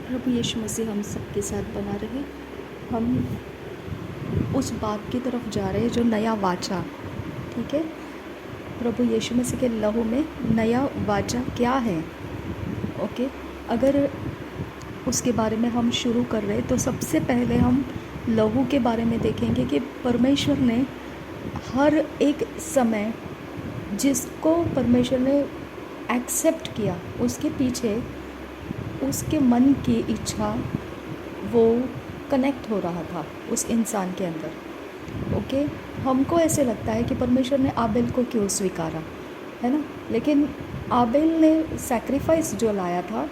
प्रभु यीशु मसीह हम सबके साथ बना रहे। हम उस बात की तरफ जा रहे हैं जो नया वाचा, ठीक है। प्रभु यीशु मसीह के लहू में नया वाचा क्या है, ओके। अगर उसके बारे में हम शुरू कर रहे हैं तो सबसे पहले हम लहू के बारे में देखेंगे कि परमेश्वर ने हर एक समय जिसको परमेश्वर ने एक्सेप्ट किया, उसके पीछे उसके मन की इच्छा वो कनेक्ट हो रहा था उस इंसान के अंदर, ओके। हमको ऐसे लगता है कि परमेश्वर ने आबेल को क्यों स्वीकारा, है ना। लेकिन आबेल ने सैक्रिफाइस जो लाया था,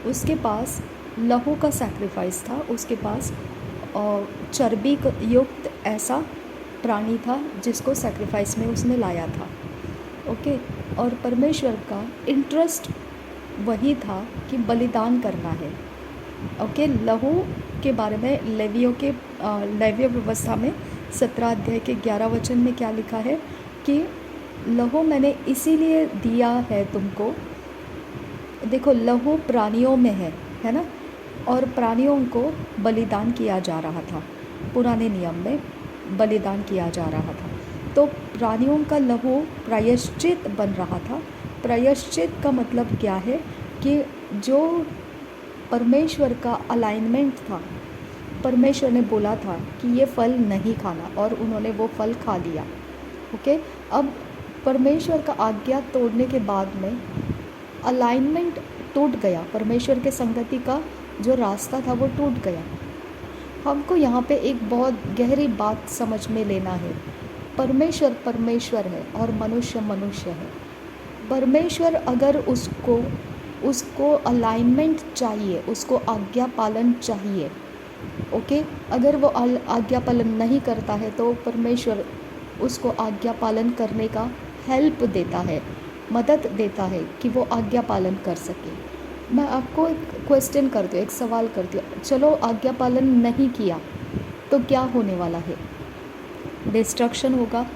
उसके पास लहू का सैक्रिफाइस था, उसके पास चर्बी युक्त ऐसा प्राणी था जिसको सैक्रिफाइस में उसने लाया था, ओके। और परमेश्वर का इंटरेस्ट वही था कि बलिदान करना है, ओके। लहू के बारे में लेवियों व्यवस्था में 17 अध्याय के 11 वचन में क्या लिखा है कि लहू मैंने इसीलिए दिया है तुमको। देखो, लहू प्राणियों में है ना, और प्राणियों को बलिदान किया जा रहा था, पुराने नियम में बलिदान किया जा रहा था। तो प्राणियों का लहू प्रायश्चित बन रहा था। प्रायश्चित का मतलब क्या है कि जो परमेश्वर का अलाइनमेंट था, परमेश्वर ने बोला था कि ये फल नहीं खाना और उन्होंने वो फल खा लिया, ओके। अब परमेश्वर का आज्ञा तोड़ने के बाद में अलाइनमेंट टूट गया, परमेश्वर के संगति का जो रास्ता था वो टूट गया। हमको यहाँ पे एक बहुत गहरी बात समझ में लेना है। परमेश्वर परमेश्वर है और मनुष्य मनुष्य है। परमेश्वर अगर उसको अलाइनमेंट चाहिए, उसको आज्ञा पालन चाहिए, ओके। अगर वो आज्ञा पालन नहीं करता है तो परमेश्वर उसको आज्ञा पालन करने का हेल्प देता है, मदद देता है कि वो आज्ञा पालन कर सके। मैं आपको एक क्वेश्चन करती हूँ, एक सवाल करती हूँ। चलो, आज्ञा पालन नहीं किया तो क्या होने वाला है? डिस्ट्रक्शन होगा,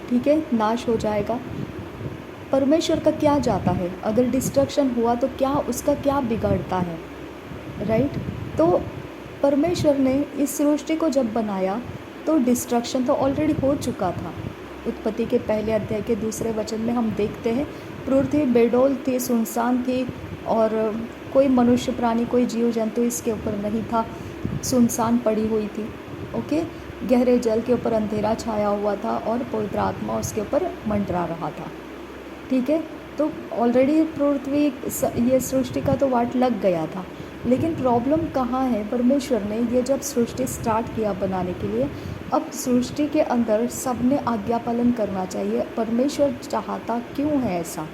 ठीक है, नाश हो जाएगा। परमेश्वर का क्या जाता है? अगर डिस्ट्रक्शन हुआ तो क्या उसका क्या बिगड़ता है, राइट। तो परमेश्वर ने इस सृष्टि को जब बनाया तो डिस्ट्रक्शन तो ऑलरेडी हो चुका था। उत्पत्ति के पहले अध्याय के 2 वचन में हम देखते हैं पृथ्वी बेडौल थी, सुनसान थी, और कोई मनुष्य प्राणी, कोई जीव जंतु इसके ऊपर नहीं था, सुनसान पड़ी हुई थी, ओके। गहरे जल के ऊपर अंधेरा छाया हुआ था और पवित्र आत्मा उसके ऊपर मंडरा रहा था, ठीक है। तो ऑलरेडी पृथ्वी, ये सृष्टि का तो वाट लग गया था। लेकिन प्रॉब्लम कहाँ है? परमेश्वर ने ये जब सृष्टि स्टार्ट किया बनाने के लिए, अब सृष्टि के अंदर सबने आज्ञा पालन करना चाहिए। परमेश्वर चाहता क्यों है ऐसा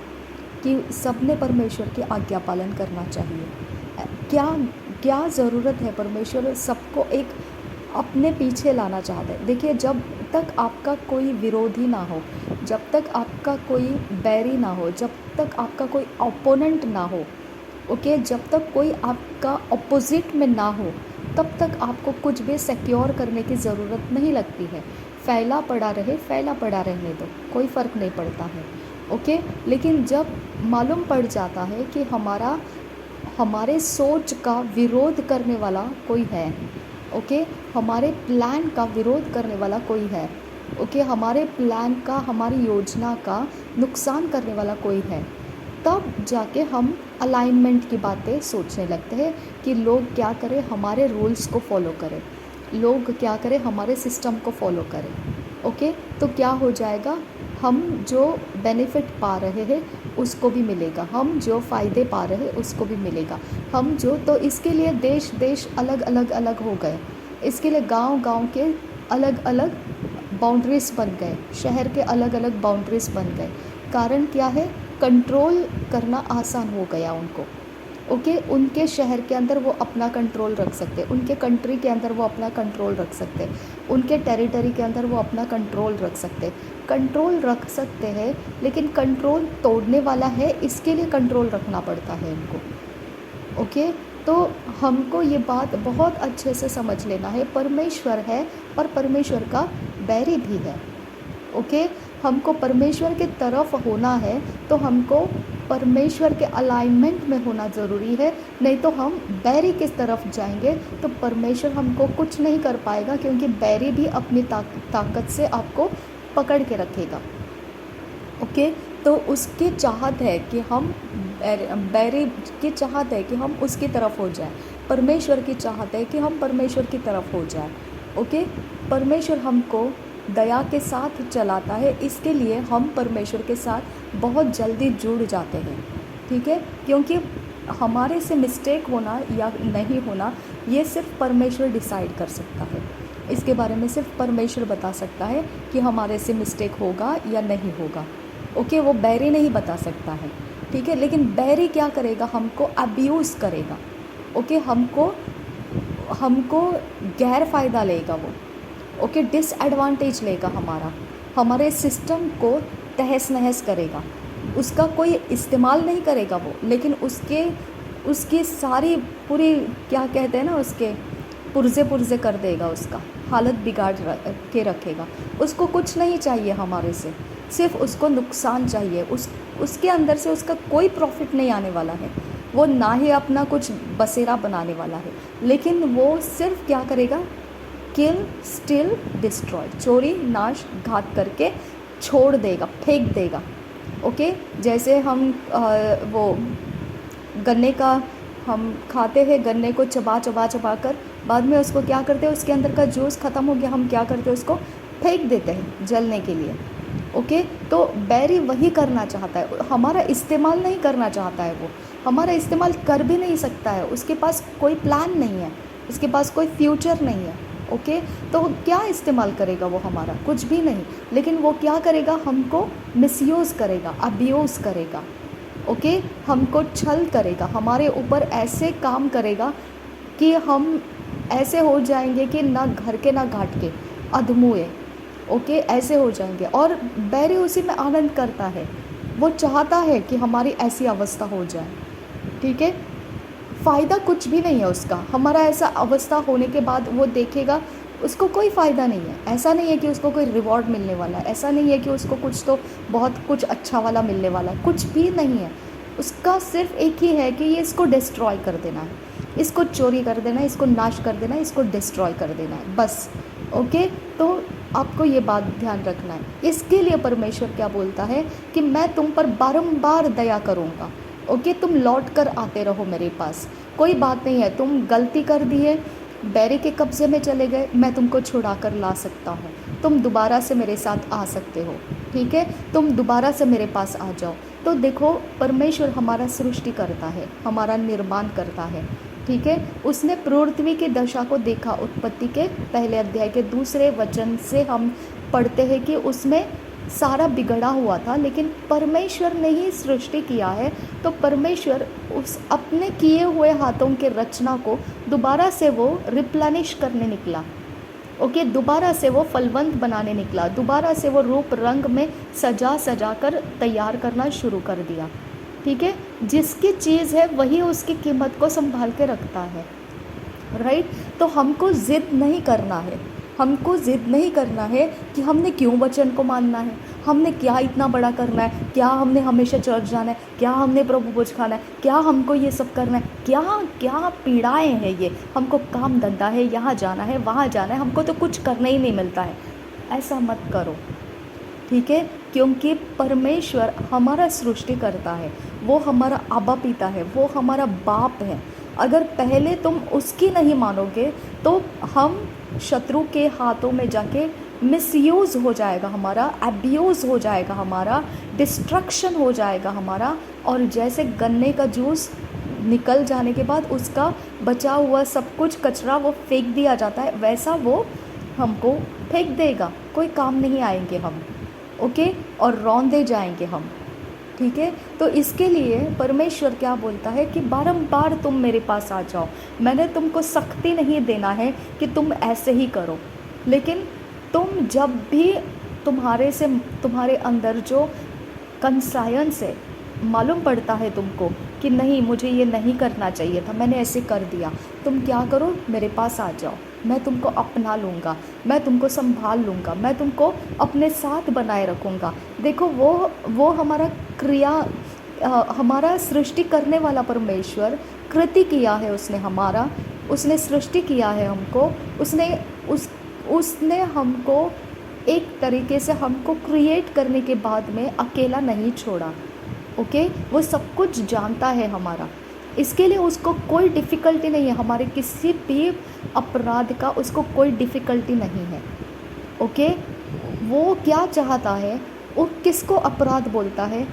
कि सबने परमेश्वर की आज्ञा पालन करना चाहिए? क्या ज़रूरत है? परमेश्वर सबको एक अपने पीछे लाना चाहता है। देखिए, जब तक आपका कोई विरोधी ना हो, जब तक आपका कोई बैरी ना हो, जब तक आपका कोई ओपोनेंट ना हो, ओके, जब तक कोई आपका अपोजिट में ना हो, तब तक आपको कुछ भी सिक्योर करने की ज़रूरत नहीं लगती है। फैला पड़ा रहने दो, कोई फ़र्क नहीं पड़ता है, ओके। लेकिन जब मालूम पड़ जाता है कि हमारे सोच का विरोध करने वाला कोई है, ओके, हमारे प्लान का विरोध करने वाला कोई है, ओके, हमारे प्लान का, हमारी योजना का नुकसान करने वाला कोई है, तब जाके हम अलाइनमेंट की बातें सोचने लगते हैं कि लोग क्या करें, हमारे रूल्स को फॉलो करें, लोग क्या करें, हमारे सिस्टम को फॉलो करें, ओके। तो क्या हो जाएगा? हम जो बेनिफिट पा रहे हैं उसको भी मिलेगा, हम जो फ़ायदे पा रहे हैं उसको भी मिलेगा, हम जो, तो इसके लिए देश अलग हो गए, इसके लिए गांव के अलग अलग बाउंड्रीज बन गए, शहर के अलग अलग बाउंड्रीज बन गए। कारण क्या है? कंट्रोल करना आसान हो गया उनको, ओके। उनके शहर के अंदर वो अपना कंट्रोल रख सकते, उनके कंट्री के अंदर वो अपना कंट्रोल रख सकते, उनके टेरिटरी के अंदर वो अपना कंट्रोल रख सकते हैं। लेकिन कंट्रोल तोड़ने वाला है, इसके लिए कंट्रोल रखना पड़ता है इनको, ओके। तो हमको ये बात बहुत अच्छे से समझ लेना है, परमेश्वर है और परमेश्वर का बैरी भी है, ओके। हमको परमेश्वर के तरफ होना है तो हमको परमेश्वर के अलाइनमेंट में होना ज़रूरी है, नहीं तो हम बैरी की तरफ जाएंगे तो परमेश्वर हमको कुछ नहीं कर पाएगा, क्योंकि बैरी भी अपनी ताकत से आपको पकड़ के रखेगा। ओके, तो उसकी चाहत है कि हम बैरी की चाहत है कि हम उसकी तरफ हो जाए, परमेश्वर की चाहत है कि हम परमेश्वर की तरफ हो जाए। ओके, परमेश्वर हमको दया के साथ चलाता है, इसके लिए हम परमेश्वर के साथ बहुत जल्दी जुड़ जाते हैं। ठीक है, क्योंकि हमारे से मिस्टेक होना या नहीं होना ये सिर्फ परमेश्वर डिसाइड कर सकता है। इसके बारे में सिर्फ परमेश्वर बता सकता है कि हमारे से मिस्टेक होगा या नहीं होगा। ओके, वो बैरी नहीं बता सकता है। ठीक है, लेकिन बैरी क्या करेगा, हमको अब्यूज़ करेगा। ओके, हमको गैर फ़ायदा लेगा वो। ओके, डिसएडवांटेज लेगा हमारे सिस्टम को तहस नहस करेगा। उसका कोई इस्तेमाल नहीं करेगा वो, लेकिन उसकी सारी पूरी क्या कहते हैं ना, उसके पुर्जे कर देगा, उसका हालत बिगाड़ के रखेगा। उसको कुछ नहीं चाहिए हमारे से, सिर्फ उसको नुकसान चाहिए। उसके अंदर से उसका कोई प्रॉफिट नहीं आने वाला है, वो ना ही अपना कुछ बसेरा बनाने वाला है, लेकिन वो सिर्फ क्या करेगा, किल स्टिल डिस्ट्रॉय, चोरी नाश घात करके छोड़ देगा, फेंक देगा। ओके, जैसे हम वो गन्ने का हम खाते हैं, गन्ने को चबा कर बाद में उसको क्या करते हैं, उसके अंदर का जूस ख़त्म हो गया, हम क्या करते हैं, उसको फेंक देते हैं जलने के लिए। ओके, तो बैरी वही करना चाहता है, हमारा इस्तेमाल नहीं करना चाहता है। वो हमारा इस्तेमाल कर भी नहीं सकता है, उसके पास कोई प्लान नहीं है, उसके पास कोई फ्यूचर नहीं है। ओके, तो वो क्या इस्तेमाल करेगा, वो हमारा कुछ भी नहीं, लेकिन वो क्या करेगा, हमको मिसयूज़ करेगा, अब्यूज़ करेगा। ओके, हमको छल करेगा, हमारे ऊपर ऐसे काम करेगा कि हम ऐसे हो जाएंगे कि ना घर के ना घाट के, अधमुए। ओके, ऐसे हो जाएंगे। और बैरी उसी में आनंद करता है, वो चाहता है कि हमारी ऐसी अवस्था हो जाए। ठीक है, फ़ायदा कुछ भी नहीं है उसका, हमारा ऐसा अवस्था होने के बाद वो देखेगा उसको कोई फ़ायदा नहीं है। ऐसा नहीं है कि उसको कोई रिवॉर्ड मिलने वाला है, ऐसा नहीं है कि उसको कुछ तो बहुत कुछ अच्छा वाला मिलने वाला है, कुछ भी नहीं है। उसका सिर्फ एक ही है कि ये इसको डिस्ट्रॉय कर देना है, इसको चोरी कर देना है, इसको नाश कर देना है, इसको डिस्ट्रॉय कर देना है, बस। ओके, तो आपको ये बात ध्यान रखना है। इसके लिए परमेश्वर क्या बोलता है कि मैं तुम पर बारंबार दया करूँगा। ओके, तुम लौट कर आते रहो मेरे पास, कोई बात नहीं है, तुम गलती कर दिए, बैरी के कब्ज़े में चले गए, मैं तुमको छुड़ा कर ला सकता हूँ, तुम दोबारा से मेरे साथ आ सकते हो। ठीक है, तुम दोबारा से मेरे पास आ जाओ। तो देखो, परमेश्वर हमारा सृष्टि करता है, हमारा निर्माण करता है। ठीक है, उसने पृथ्वी की दशा को देखा। उत्पत्ति के पहले अध्याय के 2 वचन से हम पढ़ते हैं कि उसमें सारा बिगड़ा हुआ था, लेकिन परमेश्वर ने ही सृष्टि किया है, तो परमेश्वर उस अपने किए हुए हाथों के रचना को दोबारा से वो रिप्लेनिश करने निकला। ओके, दोबारा से वो फलवंत बनाने निकला, दोबारा से वो रूप रंग में सजा कर तैयार करना शुरू कर दिया। ठीक है, जिसकी चीज़ है वही उसकी कीमत को संभाल के रखता है। राइट, तो हमको ज़िद नहीं करना है, हमको ज़िद नहीं करना है कि हमने क्यों वचन को मानना है, हमने क्या इतना बड़ा करना है, क्या हमने हमेशा चर्च जाना है, क्या हमने प्रभु भोज खाना है, क्या हमको ये सब करना है, क्या क्या पीड़ाएँ हैं ये, हमको काम धंधा है, यहाँ जाना है वहाँ जाना है, हमको तो कुछ करने ही नहीं मिलता है। ऐसा मत करो। ठीक है, क्योंकि परमेश्वर हमारा सृष्टि करता है, वो हमारा आबा पिता है, वो हमारा बाप है। अगर पहले तुम उसकी नहीं मानोगे तो हम शत्रु के हाथों में जाके मिसयूज़ हो जाएगा हमारा, अब्यूज़ हो जाएगा हमारा, डिस्ट्रक्शन हो जाएगा हमारा। और जैसे गन्ने का जूस निकल जाने के बाद उसका बचा हुआ सब कुछ कचरा वो फेंक दिया जाता है, वैसा वो हमको फेंक देगा, कोई काम नहीं आएंगे हम। ओके, और रौंदे जाएंगे हम। ठीक है, तो इसके लिए परमेश्वर क्या बोलता है कि बारंबार तुम मेरे पास आ जाओ। मैंने तुमको सख्ती नहीं देना है कि तुम ऐसे ही करो, लेकिन तुम जब भी तुम्हारे अंदर जो कंसायंस है, मालूम पड़ता है तुमको कि नहीं मुझे ये नहीं करना चाहिए था, मैंने ऐसे कर दिया, तुम क्या करो, मेरे पास आ जाओ, मैं तुमको अपना लूँगा, मैं तुमको संभाल लूँगा, मैं तुमको अपने साथ बनाए रखूँगा। देखो, वो हमारा हमारा सृष्टि करने वाला परमेश्वर कृति किया है उसने हमारा, उसने सृष्टि किया है हमको, उसने हमको एक तरीके से हमको क्रिएट करने के बाद में अकेला नहीं छोड़ा। ओके, वो सब कुछ जानता है हमारा, इसके लिए उसको कोई डिफ़िकल्टी नहीं है, हमारे किसी भी अपराध का उसको कोई डिफ़िकल्टी नहीं है। ओके, वो क्या चाहता है, वो किसको अपराध बोलता है,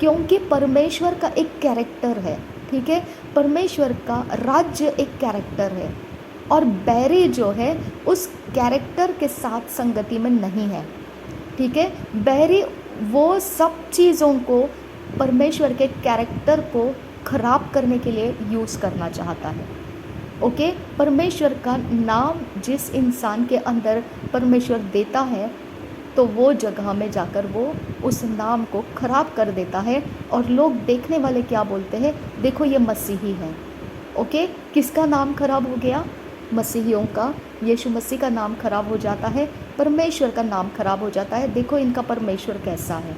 क्योंकि परमेश्वर का एक कैरेक्टर है, ठीक है, परमेश्वर का राज्य एक कैरेक्टर है, और बैरी जो है उस कैरेक्टर के साथ संगति में नहीं है, ठीक है। बैरी वो सब चीज़ों को, परमेश्वर के कैरेक्टर को ख़राब करने के लिए यूज़ करना चाहता है। ओके, परमेश्वर का नाम जिस इंसान के अंदर परमेश्वर देता है, तो वो जगह में जाकर वो उस नाम को ख़राब कर देता है, और लोग देखने वाले क्या बोलते हैं, देखो ये मसीही है। ओके, किसका नाम खराब हो गया, मसीहियों का, यीशु मसीह का नाम खराब हो जाता है, परमेश्वर का नाम खराब हो जाता है, देखो इनका परमेश्वर कैसा है।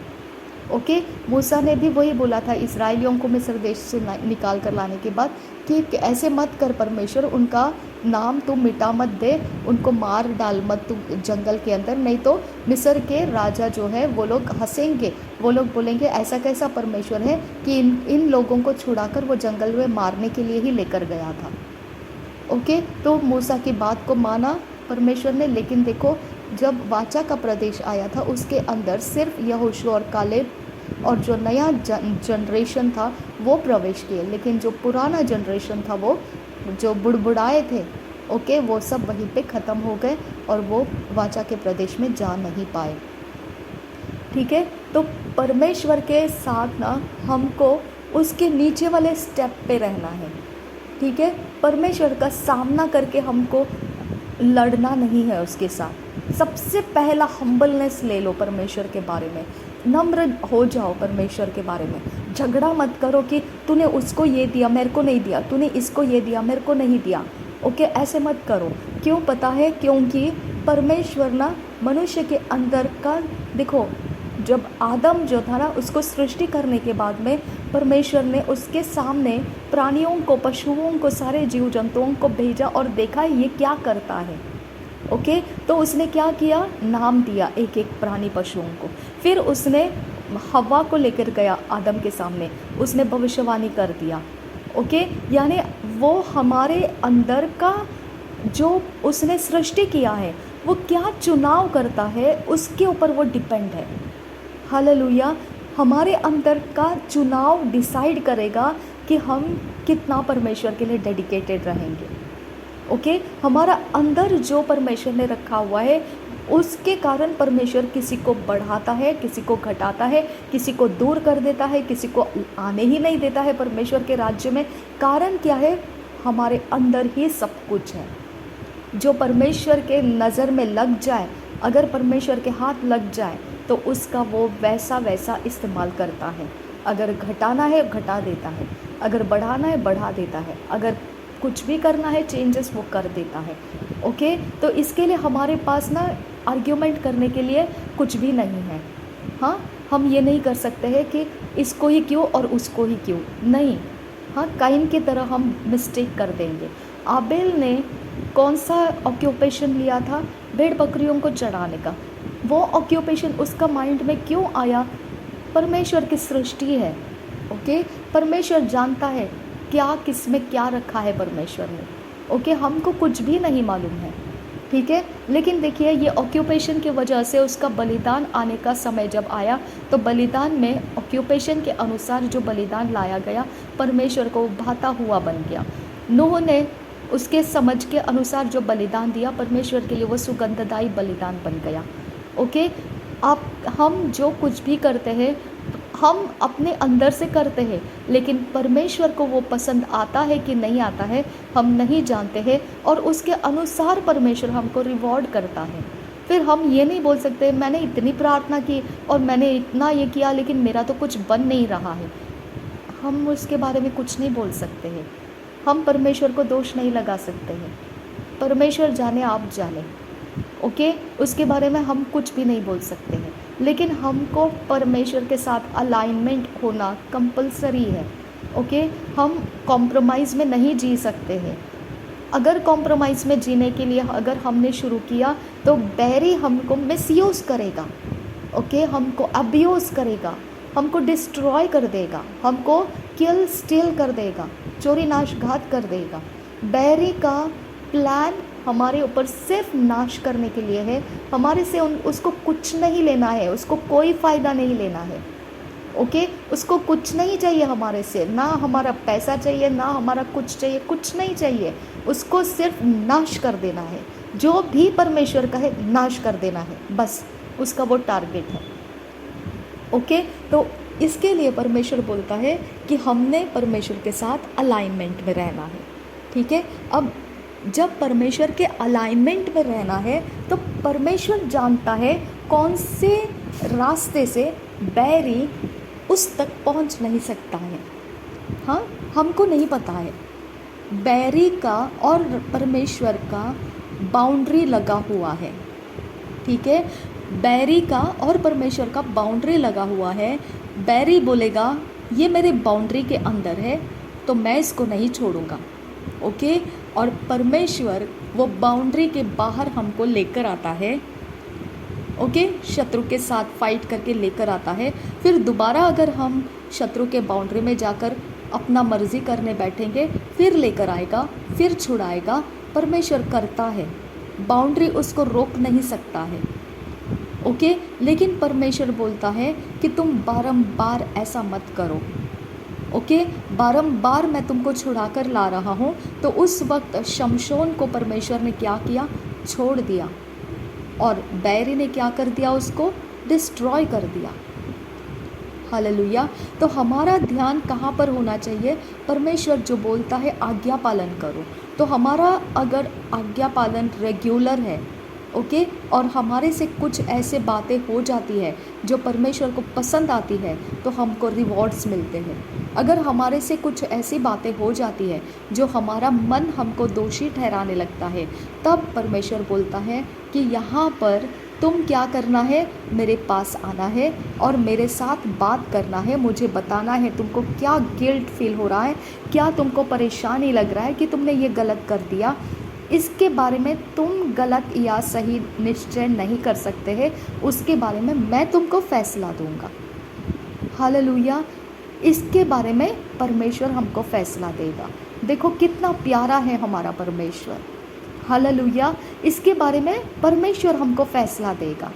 ओके, मूसा ने भी वही बोला था इस्राएलियों को मिस्र देश से निकाल कर लाने के बाद कि ऐसे मत कर परमेश्वर, उनका नाम तू मिटा मत दे, उनको मार डाल मत तू जंगल के अंदर, नहीं तो मिस्र के राजा जो है वो लोग हंसेंगे, वो लोग बोलेंगे ऐसा कैसा परमेश्वर है कि इन लोगों को छुड़ाकर वो जंगल में मारने के लिए ही लेकर गया था। ओके, तो मूसा की बात को माना परमेश्वर ने, लेकिन देखो जब वाचा का प्रदेश आया था उसके अंदर सिर्फ यहोशू और कालेब और जो नया जनरेशन था वो प्रवेश किए, लेकिन जो पुराना जनरेशन था, वो जो बुड़बुड़ाए थे, ओके, वो सब वहीं पे ख़त्म हो गए और वो वाचा के प्रदेश में जा नहीं पाए। ठीक है, तो परमेश्वर के साथ ना हमको उसके नीचे वाले स्टेप पे रहना है। ठीक है, परमेश्वर का सामना करके हमको लड़ना नहीं है उसके साथ। सबसे पहला हम्बलनेस ले लो परमेश्वर के बारे में, नम्र हो जाओ परमेश्वर के बारे में। झगड़ा मत करो कि तूने उसको ये दिया मेरे को नहीं दिया, तूने इसको ये दिया मेरे को नहीं दिया। ओके, ऐसे मत करो। क्यों पता है, क्योंकि परमेश्वर ना मनुष्य के अंदर का, देखो जब आदम जो था ना, उसको सृष्टि करने के बाद में परमेश्वर ने उसके सामने प्राणियों को, पशुओं को, सारे जीव जंतुओं को भेजा और देखा ये क्या करता है। ओके, तो उसने क्या किया, नाम दिया एक एक प्राणी पशुओं को। फिर उसने हव्वा को लेकर गया आदम के सामने, उसने भविष्यवाणी कर दिया। ओके, यानी वो हमारे अंदर का जो उसने सृष्टि किया है, वो क्या चुनाव करता है उसके ऊपर वो डिपेंड है। हालेलुया, हमारे अंदर का चुनाव डिसाइड करेगा कि हम कितना परमेश्वर के लिए डेडिकेटेड रहेंगे। ओके, हमारा अंदर जो परमेश्वर ने रखा हुआ है उसके कारण परमेश्वर किसी को बढ़ाता है, किसी को घटाता है, किसी को दूर कर देता है, किसी को आने ही नहीं देता है परमेश्वर के राज्य में। कारण क्या है, हमारे अंदर ही सब कुछ है। जो परमेश्वर के नज़र में लग जाए, अगर परमेश्वर के हाथ लग जाए तो उसका वो वैसा वैसा इस्तेमाल करता है। अगर घटाना है घटा देता है, अगर बढ़ाना है बढ़ा देता है, अगर कुछ भी करना है चेंजेस वो कर देता है। ओके, तो इसके लिए हमारे पास ना आर्ग्यूमेंट करने के लिए कुछ भी नहीं है। हाँ, हम ये नहीं कर सकते हैं कि इसको ही क्यों और उसको ही क्यों, नहीं। हाँ, काइन की तरह हम मिस्टेक कर देंगे। आबेल ने कौन सा ऑक्यूपेशन लिया था, भेड़ बकरियों को चढ़ाने का। वो ऑक्यूपेशन उसका माइंड में क्यों आया, परमेश्वर की सृष्टि है। ओके, परमेश्वर जानता है क्या किस में क्या रखा है परमेश्वर ने। ओके, हमको कुछ भी नहीं मालूम है। ठीक है, लेकिन देखिए ये ऑक्यूपेशन की वजह से उसका बलिदान आने का समय जब आया, तो बलिदान में ऑक्यूपेशन के अनुसार जो बलिदान लाया गया परमेश्वर को भाता हुआ बन गया। नूह ने उसके समझ के अनुसार जो बलिदान दिया परमेश्वर के लिए, वो सुगंधदायी बलिदान बन गया। ओके, हम जो कुछ भी करते हैं हम अपने अंदर से करते हैं, लेकिन परमेश्वर को वो पसंद आता है कि नहीं आता है हम नहीं जानते हैं, और उसके अनुसार परमेश्वर हमको रिवॉर्ड करता है। फिर हम ये नहीं बोल सकते मैंने इतनी प्रार्थना की और मैंने इतना ये किया लेकिन मेरा तो कुछ बन नहीं रहा है। हम उसके बारे में कुछ नहीं बोल सकते हैं, हम परमेश्वर को दोष नहीं लगा सकते हैं। परमेश्वर जाने आप जाने। ओके, उसके बारे में हम कुछ भी नहीं बोल सकते हैं। लेकिन हमको परमेश्वर के साथ अलाइनमेंट होना कंपलसरी है। ओके, हम कॉम्प्रोमाइज़ में नहीं जी सकते हैं। अगर कॉम्प्रोमाइज़ में जीने के लिए अगर हमने शुरू किया तो बैरी हमको मिसयूज़ करेगा। ओके, हमको अब्यूज़ करेगा, हमको डिस्ट्रॉय कर देगा, हमको किल स्टील कर देगा, चोरी नाश घात कर देगा। बैरी का प्लान हमारे ऊपर सिर्फ नाश करने के लिए है। हमारे से उसको कुछ नहीं लेना है, उसको कोई फ़ायदा नहीं लेना है। ओके, उसको कुछ नहीं चाहिए हमारे से, ना हमारा पैसा चाहिए, ना हमारा कुछ चाहिए, कुछ नहीं चाहिए। उसको सिर्फ नाश कर देना है। जो भी परमेश्वर का है नाश कर देना है, बस उसका वो टारगेट है। ओके, तो इसके लिए परमेश्वर बोलता है कि हमने परमेश्वर के साथ अलाइनमेंट में रहना है। ठीक है, अब जब परमेश्वर के अलाइनमेंट में रहना है तो परमेश्वर जानता है कौन से रास्ते से बैरी उस तक पहुंच नहीं सकता है। हाँ, हमको नहीं पता है। बैरी का और परमेश्वर का बाउंड्री लगा हुआ है। ठीक है, बैरी का और परमेश्वर का बाउंड्री लगा हुआ है। बैरी बोलेगा ये मेरे बाउंड्री के अंदर है तो मैं इसको नहीं छोड़ूंगा। ओके, और परमेश्वर वो बाउंड्री के बाहर हमको लेकर आता है। ओके, शत्रु के साथ फाइट करके लेकर आता है। फिर दोबारा अगर हम शत्रु के बाउंड्री में जाकर अपना मर्जी करने बैठेंगे, फिर लेकर आएगा, फिर छुड़ाएगा। परमेश्वर करता है, बाउंड्री उसको रोक नहीं सकता है। ओके, लेकिन परमेश्वर बोलता है कि तुम बारंबार ऐसा मत करो। ओके, बारंबार मैं तुमको छुड़ा कर ला रहा हूँ। तो उस वक्त शमशोन को परमेश्वर ने क्या किया? छोड़ दिया, और बैरी ने क्या कर दिया? उसको डिस्ट्रॉय कर दिया। हालेलुया। तो हमारा ध्यान कहाँ पर होना चाहिए? परमेश्वर जो बोलता है आज्ञा पालन करो, तो हमारा अगर आज्ञा पालन रेगुलर है, ओके, और हमारे से कुछ ऐसे बातें हो जाती है जो परमेश्वर को पसंद आती है, तो हमको रिवॉर्ड्स मिलते हैं। अगर हमारे से कुछ ऐसी बातें हो जाती है जो हमारा मन हमको दोषी ठहराने लगता है, तब परमेश्वर बोलता है कि यहाँ पर तुम क्या करना है? मेरे पास आना है और मेरे साथ बात करना है। मुझे बताना है तुमको क्या गिल्ट फील हो रहा है, क्या तुमको परेशानी लग रहा है कि तुमने ये गलत कर दिया। इसके बारे में तुम गलत या सही निश्चय नहीं कर सकते हैं, उसके बारे में मैं तुमको फैसला दूंगा। हालेलुया। इसके बारे में परमेश्वर हमको फैसला देगा। देखो कितना प्यारा है हमारा परमेश्वर। हालेलुया। इसके बारे में परमेश्वर हमको फैसला देगा।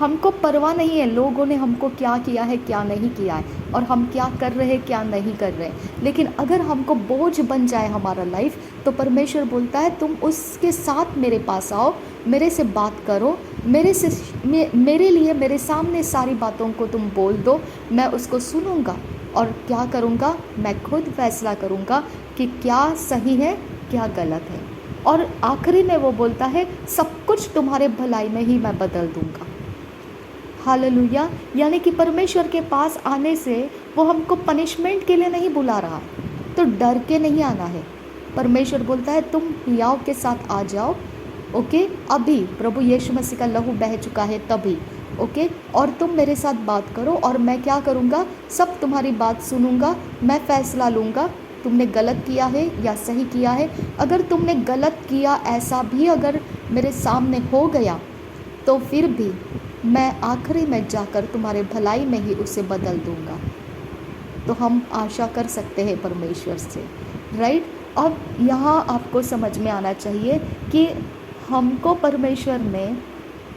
हमको परवाह नहीं है लोगों ने हमको क्या किया है, क्या नहीं किया है, और हम क्या कर रहे हैं, क्या नहीं कर रहे। लेकिन अगर हमको बोझ बन जाए हमारा लाइफ, तो परमेश्वर बोलता है तुम उसके साथ मेरे पास आओ, मेरे से बात करो, मेरे लिए मेरे सामने सारी बातों को तुम बोल दो। मैं उसको सुनूंगा और क्या करूंगा? मैं खुद फैसला करूंगा कि क्या सही है, क्या गलत है। और आखिरी में वो बोलता है सब कुछ तुम्हारे भलाई में ही मैं बदल दूंगा। हालेलुया। यानी कि परमेश्वर के पास आने से वो हमको पनिशमेंट के लिए नहीं बुला रहा, तो डर के नहीं आना है। परमेश्वर बोलता है तुम हियाव के साथ आ जाओ। ओके, अभी प्रभु यीशु मसीह का लहू बह चुका है तभी। ओके, और तुम मेरे साथ बात करो और मैं क्या करूँगा? सब तुम्हारी बात सुनूंगा, मैं फैसला लूँगा तुमने गलत किया है या सही किया है। अगर तुमने गलत किया ऐसा भी अगर मेरे सामने हो गया, तो फिर भी मैं आखिरी में जाकर तुम्हारे भलाई में ही उसे बदल दूंगा। तो हम आशा कर सकते हैं परमेश्वर से, राइट। अब यहाँ आपको समझ में आना चाहिए कि हमको परमेश्वर ने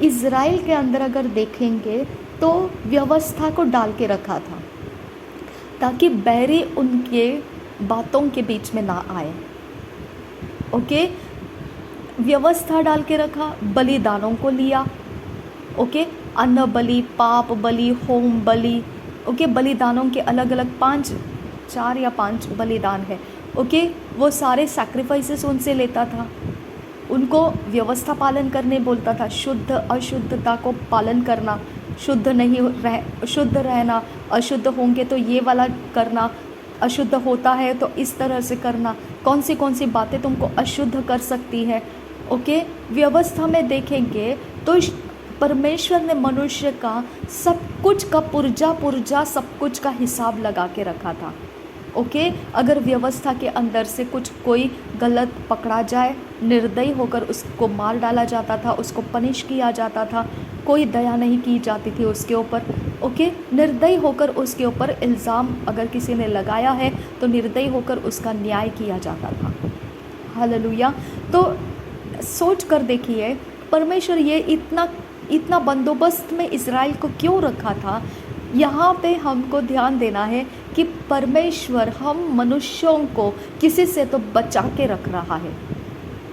इज़राइल के अंदर अगर देखेंगे तो व्यवस्था को डाल के रखा था ताकि बैरी उनके बातों के बीच में ना आए। ओके, व्यवस्था डाल के रखा, बलिदानों को लिया। ओके, अन्न बलि, पाप बलि, होम बलि। ओके, बलिदानों के अलग अलग 4 या 5 बलिदान है। ओके, वो सारे सैक्रिफाइसेस उनसे लेता था, उनको व्यवस्था पालन करने बोलता था। शुद्ध अशुद्धता को पालन करना, शुद्ध रहना, अशुद्ध होंगे तो ये वाला करना, अशुद्ध होता है तो इस तरह से करना, कौन सी बातें तुमको अशुद्ध कर सकती है। ओके, व्यवस्था में देखेंगे तो परमेश्वर ने मनुष्य का सब कुछ का पुर्जा सब कुछ का हिसाब लगा के रखा था। ओके, अगर व्यवस्था के अंदर से कुछ कोई गलत पकड़ा जाए, निर्दयी होकर उसको मार डाला जाता था, उसको पनिश किया जाता था, कोई दया नहीं की जाती थी उसके ऊपर। ओके, निर्दयी होकर उसके ऊपर इल्ज़ाम अगर किसी ने लगाया है तो निर्दयी होकर उसका न्याय किया जाता था। हालेलुया। तो सोच कर देखिए, परमेश्वर ये इतना बंदोबस्त में इज़राइल को क्यों रखा था। यहाँ पे हमको ध्यान देना है कि परमेश्वर हम मनुष्यों को किसी से तो बचा के रख रहा है।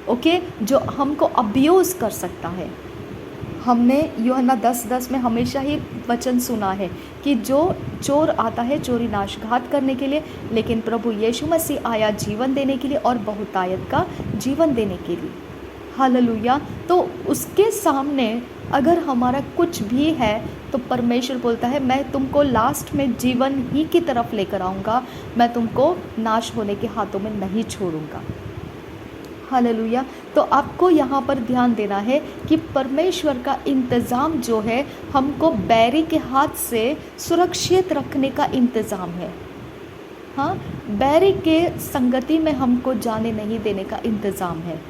ओके, जो हमको अब्यूज़ कर सकता है। हमने यूहन्ना 10:10 में हमेशा ही वचन सुना है कि जो चोर आता है चोरी नाशघात करने के लिए, लेकिन प्रभु यीशु मसीह आया जीवन देने के लिए और बहुतायत का जीवन देने के लिए। हालेलुया। तो उसके सामने अगर हमारा कुछ भी है तो परमेश्वर बोलता है मैं तुमको लास्ट में जीवन ही की तरफ लेकर आऊँगा, मैं तुमको नाश होने के हाथों में नहीं छोड़ूंगा। हालेलुया। तो आपको यहाँ पर ध्यान देना है कि परमेश्वर का इंतज़ाम जो है हमको बैरी के हाथ से सुरक्षित रखने का इंतज़ाम है। हाँ, बैरी के संगति में हमको जाने नहीं देने का इंतज़ाम है।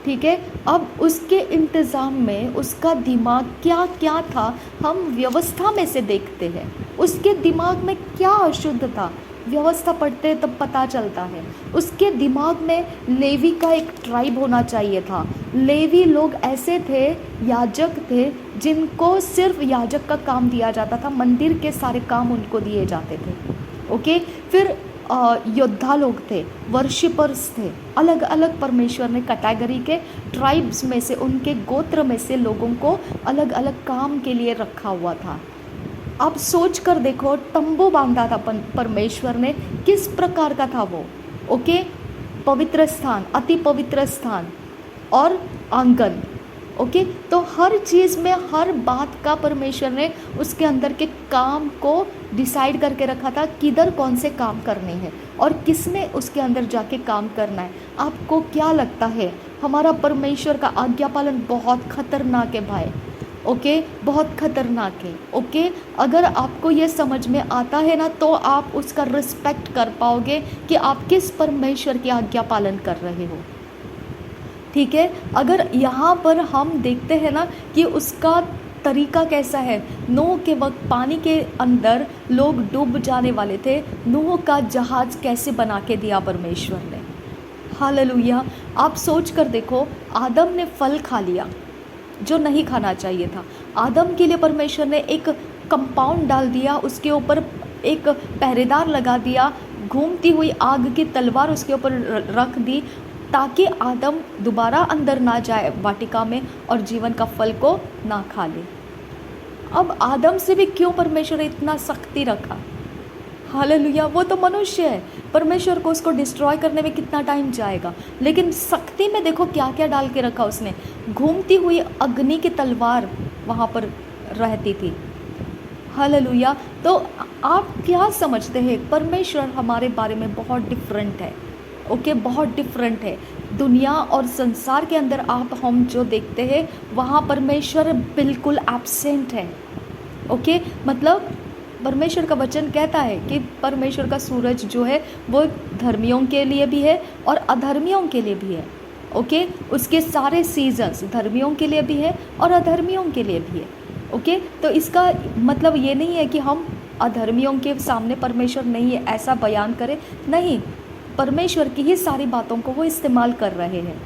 ठीक है, अब उसके इंतज़ाम में उसका दिमाग क्या क्या था हम व्यवस्था में से देखते हैं। उसके दिमाग में क्या अशुद्ध था, व्यवस्था पढ़ते तब पता चलता है। उसके दिमाग में लेवी का एक ट्राइब होना चाहिए था। लेवी लोग ऐसे थे, याजक थे, जिनको सिर्फ याजक का काम दिया जाता था, मंदिर के सारे काम उनको दिए जाते थे। ओके, फिर योद्धा लोग थे, वर्शिपर्स थे, अलग अलग परमेश्वर ने कैटेगरी के ट्राइब्स में से, उनके गोत्र में से लोगों को अलग अलग काम के लिए रखा हुआ था। आप सोच कर देखो, तंबू बांधा था परमेश्वर ने, किस प्रकार का था वो। ओके, पवित्र स्थान, अति पवित्र स्थान और आंगन। ओके, तो हर चीज़ में हर बात का परमेश्वर ने उसके अंदर के काम को डिसाइड करके रखा था, किधर कौन से काम करने हैं और किसने उसके अंदर जाके काम करना है। आपको क्या लगता है, हमारा परमेश्वर का आज्ञा पालन बहुत खतरनाक है भाई। ओके, बहुत खतरनाक है। ओके, अगर आपको ये समझ में आता है ना तो आप उसका रिस्पेक्ट कर पाओगे कि आप किस परमेश्वर की आज्ञा पालन कर रहे हो। ठीक है, अगर यहाँ पर हम देखते हैं ना कि उसका तरीका कैसा है। नूह के वक्त पानी के अंदर लोग डूब जाने वाले थे, नूह का जहाज कैसे बना के दिया परमेश्वर ने। हालेलुया। आप सोच कर देखो, आदम ने फल खा लिया जो नहीं खाना चाहिए था। आदम के लिए परमेश्वर ने एक कंपाउंड डाल दिया, उसके ऊपर एक पहरेदार लगा दिया, घूमती हुई आग की तलवार उसके ऊपर रख दी ताकि आदम दोबारा अंदर ना जाए वाटिका में और जीवन का फल को ना खा ले। अब आदम से भी क्यों परमेश्वर ने इतना सख्ती रखा। हालेलुया, वो तो मनुष्य है, परमेश्वर को उसको डिस्ट्रॉय करने में कितना टाइम जाएगा, लेकिन सख्ती में देखो क्या क्या डाल के रखा उसने। घूमती हुई अग्नि की तलवार वहाँ पर रहती थी। हालेलुया। तो आप क्या समझते हैं, परमेश्वर हमारे बारे में बहुत डिफरेंट है। ओके, बहुत डिफरेंट है। दुनिया और संसार के अंदर आप हम जो देखते हैं वहाँ परमेश्वर बिल्कुल एब्सेंट है। ओके, मतलब परमेश्वर का वचन कहता है कि परमेश्वर का सूरज जो है वो धर्मियों के लिए भी है और अधर्मियों के लिए भी है। ओके, उसके सारे सीजन्स धर्मियों के लिए भी है और अधर्मियों के लिए भी है। ओके, तो इसका मतलब ये नहीं है कि हम अधर्मियों के सामने परमेश्वर नहीं है ऐसा बयान करें, नहीं, परमेश्वर की ही सारी बातों को वो इस्तेमाल कर रहे हैं,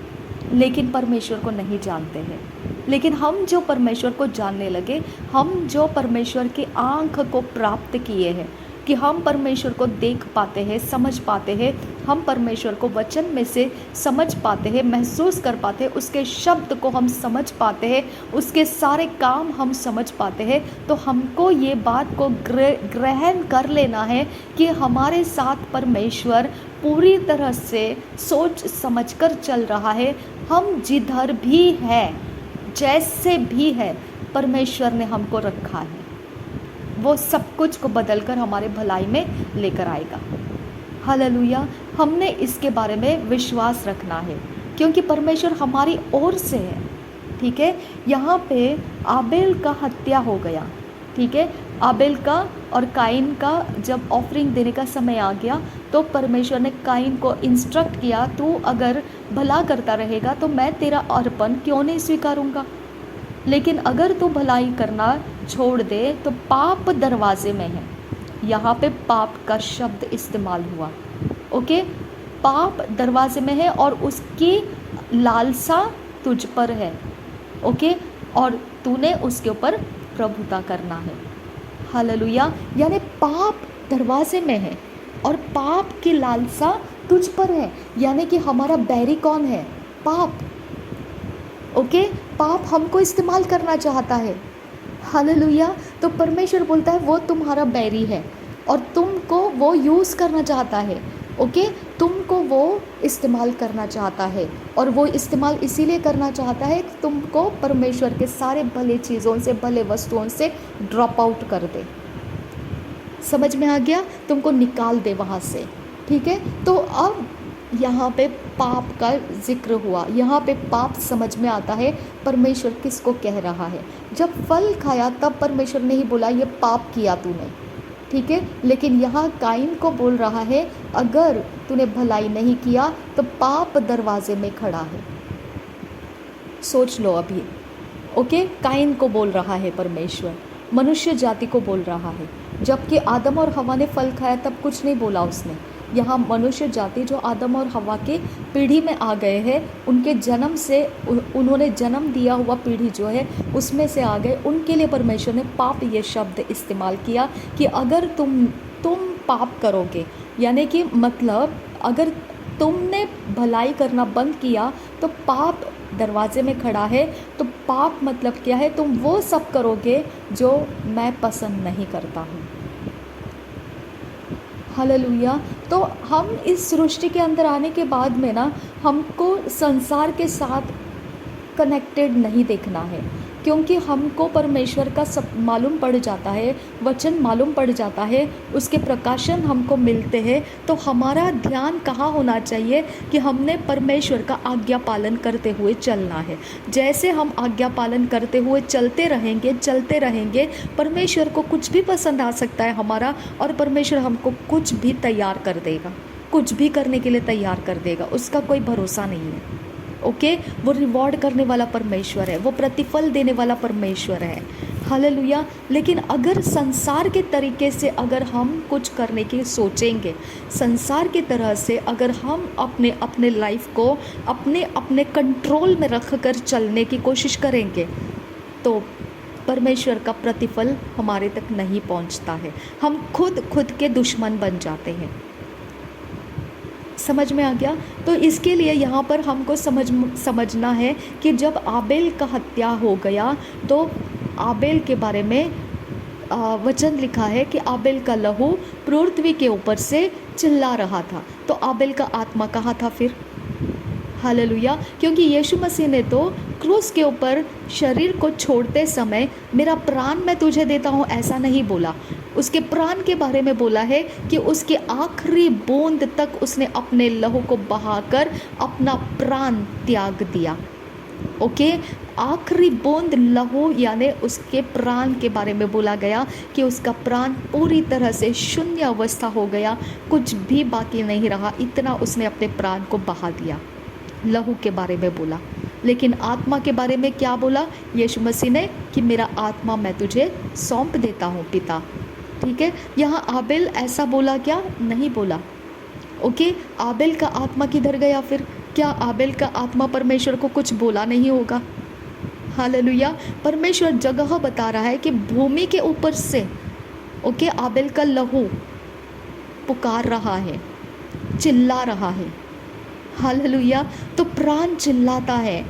लेकिन परमेश्वर को नहीं जानते हैं। लेकिन हम जो परमेश्वर को जानने लगे, हम जो परमेश्वर की आँख को प्राप्त किए हैं कि हम परमेश्वर को देख पाते हैं, समझ पाते हैं, हम परमेश्वर को वचन में से समझ पाते हैं, महसूस कर पाते हैं, उसके शब्द को हम समझ पाते हैं, उसके सारे काम हम समझ पाते हैं, तो हमको ये बात को ग्रहण कर लेना है कि हमारे साथ परमेश्वर पूरी तरह से सोच समझकर चल रहा है। हम जिधर भी है, जैसे भी है, परमेश्वर ने हमको रखा है, वो सब कुछ को बदलकर हमारे भलाई में लेकर आएगा। हालेलुया। हमने इसके बारे में विश्वास रखना है क्योंकि परमेश्वर हमारी ओर से है। ठीक है। यहाँ पे आबेल का हत्या हो गया, ठीक है। आबेल का और काइन का जब ऑफरिंग देने का समय आ गया तो परमेश्वर ने काइन को इंस्ट्रक्ट किया, तू अगर भला करता रहेगा तो मैं तेरा अर्पण क्यों नहीं स्वीकारूंगा, लेकिन अगर तू भलाई करना छोड़ दे तो पाप दरवाजे में है। यहाँ पे पाप का शब्द इस्तेमाल हुआ, ओके। पाप दरवाजे में है और उसकी लालसा तुझ पर है, ओके, और तूने उसके ऊपर प्रभुता करना है। हालेलुया। यानी पाप दरवाजे में है और पाप की लालसा तुझ पर है, यानी कि हमारा बैरी कौन है? पाप, ओके। पाप हमको इस्तेमाल करना चाहता है। हालेलुया। तो परमेश्वर बोलता है वो तुम्हारा बैरी है और तुमको वो यूज़ करना चाहता है, ओके। तुमको वो इस्तेमाल करना चाहता है और वो इस्तेमाल इसीलिए करना चाहता है कि तुमको परमेश्वर के सारे भले चीज़ों से, भले वस्तुओं से ड्रॉप आउट कर दे। समझ में आ गया? तुमको निकाल दे वहाँ से, ठीक है। तो अब यहाँ पे पाप का जिक्र हुआ, यहाँ पे पाप समझ में आता है परमेश्वर किसको कह रहा है। जब फल खाया तब परमेश्वर ने ही बोला ये पाप किया तूने, ठीक है। लेकिन यहाँ काइन को बोल रहा है अगर तूने भलाई नहीं किया तो पाप दरवाजे में खड़ा है। सोच लो अभी, ओके। काइन को बोल रहा है परमेश्वर, मनुष्य जाति को बोल रहा है। जबकि आदम और हवा ने फल खाया तब कुछ नहीं बोला उसने। यहाँ मनुष्य जाति जो आदम और हवा के पीढ़ी में आ गए हैं, उनके जन्म से, उन्होंने जन्म दिया हुआ पीढ़ी जो है उसमें से आ गए, उनके लिए परमेश्वर ने पाप ये शब्द इस्तेमाल किया कि अगर तुम पाप करोगे, यानी कि मतलब अगर तुमने भलाई करना बंद किया तो पाप दरवाजे में खड़ा है। तो पाप मतलब क्या है? तुम वो सब करोगे जो मैं पसंद नहीं करता हूँ। हालेलुया। तो हम इस सृष्टि के अंदर आने के बाद में ना हमको संसार के साथ कनेक्टेड नहीं देखना है, क्योंकि हमको परमेश्वर का सब मालूम पड़ जाता है, वचन मालूम पड़ जाता है, उसके प्रकाशन हमको मिलते हैं। तो हमारा ध्यान कहाँ होना चाहिए कि हमने परमेश्वर का आज्ञा पालन करते हुए चलना है। जैसे हम आज्ञा पालन करते हुए चलते रहेंगे, परमेश्वर को कुछ भी पसंद आ सकता है हमारा, और परमेश्वर हमको कुछ भी तैयार कर देगा, कुछ भी करने के लिए तैयार कर देगा। उसका कोई भरोसा नहीं है, ओके। वो रिवॉर्ड करने वाला परमेश्वर है, वो प्रतिफल देने वाला परमेश्वर है। हालेलुया। लेकिन अगर संसार के तरीके से अगर हम कुछ करने की सोचेंगे, संसार की तरह से अगर हम अपने लाइफ को अपने कंट्रोल में रख कर चलने की कोशिश करेंगे तो परमेश्वर का प्रतिफल हमारे तक नहीं पहुंचता है। हम खुद के दुश्मन बन जाते हैं। समझ में आ गया? तो इसके लिए यहाँ पर हमको समझना है कि जब आबेल का हत्या हो गया तो आबेल के बारे में वचन लिखा है कि आबेल का लहू पृथ्वी के ऊपर से चिल्ला रहा था। तो आबेल का आत्मा कहाँ था फिर? हालेलुया। क्योंकि यीशु मसीह ने तो क्रूस के ऊपर शरीर को छोड़ते समय मेरा प्राण मैं तुझे देता हूँ ऐसा नहीं बोला। उसके प्राण के बारे में बोला है कि उसके आखिरी बूंद तक उसने अपने लहू को बहाकर अपना प्राण त्याग दिया, ओके। आखिरी बूंद लहू यानी उसके प्राण के बारे में बोला गया कि उसका प्राण पूरी तरह से शून्य अवस्था हो गया, कुछ भी बाकी नहीं रहा, इतना उसने अपने प्राण को बहा दिया। लहू के बारे में बोला। लेकिन आत्मा के बारे में क्या बोला यीशु मसीह ने? कि मेरा आत्मा मैं तुझे सौंप देता हूँ पिता, ठीक है। यहाँ आबेल ऐसा बोला क्या? नहीं बोला, ओके। आबेल का आत्मा किधर गया फिर? क्या आबेल का आत्मा परमेश्वर को कुछ बोला नहीं होगा? हालेलुया। परमेश्वर जगह बता रहा है कि भूमि के ऊपर से, ओके, आबेल का लहू पुकार रहा है, चिल्ला रहा है। हालेलुया। तो प्राण चिल्लाता है,